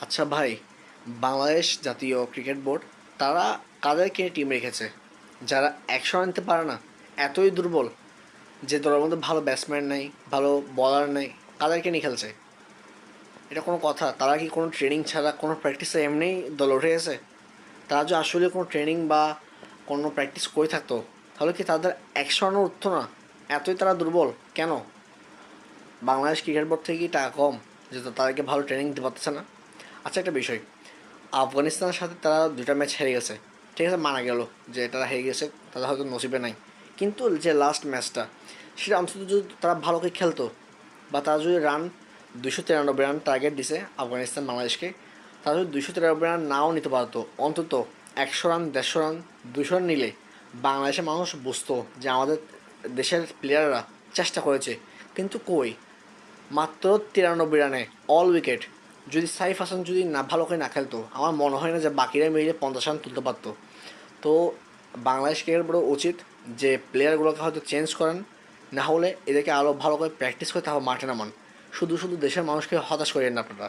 আচ্ছা ভাই, বাংলাদেশ জাতীয় ক্রিকেট বোর্ড তারা কাদেরকে টিম রেখেছে যারা 100 আনতে পারে না? এতই দুর্বল যে দলের মধ্যে ভালো ব্যাটসম্যান নেই, ভালো বলার নেই, কাদেরকে নিয়ে খেলছে? এটা কোনো কথা? তারা কি কোনো ট্রেনিং ছাড়া কোনো প্র্যাকটিসে এমনিই দলে উঠে গেছে? তারা যদি আসলে কোনো ট্রেনিং বা কোনো প্র্যাকটিস করে থাকতো তাহলে কি তাদের 100 রানও উঠতো না? এতই তারা দুর্বল কেন? বাংলাদেশ ক্রিকেট বোর্ড থেকে কি টাকা কম যে তাদেরকে ভালো ট্রেনিং দিতে পারতেছে না? আচ্ছা, একটা বিষয়, আফগানিস্তানের সাথে তারা দুটা ম্যাচ হেরে গেছে, ঠিক আছে, মানা গেল যে তারা হেরে গেছে, তারা হয়তো নসিবে নাই। কিন্তু যে লাস্ট ম্যাচটা, সেটা অন্তত যদি তারা ভালো করে খেলতো, বা তারা যদি রান 293 রান টার্গেট দিছে আফগানিস্তান বাংলাদেশকে, তারা যদি 293 রান নাও নিতে পারতো, অন্তত 100 রান, 150 রান, 200 রান নিলে বাংলাদেশের মানুষ বুঝতো যে আমাদের দেশের প্লেয়াররা চেষ্টা করেছে। কিন্তু কই, মাত্র 93 রানে অল উইকেট। যদি সাইফ হাসান যদি না ভালো করে না খেলতো, আমার মনে হয় না যে বাকিরা মিলে 50 রান তুলতে পারতো। তো বাংলাদেশ ক্রিকেট বোর্ডের উচিত যে প্লেয়ারগুলোকে হয়তো চেঞ্জ করেন, না হলে এদেরকে আরও ভালো করে প্র্যাকটিস করে তারপর মাঠে নামান। শুধু শুধু দেশের মানুষকে হতাশ করেন না আপনারা।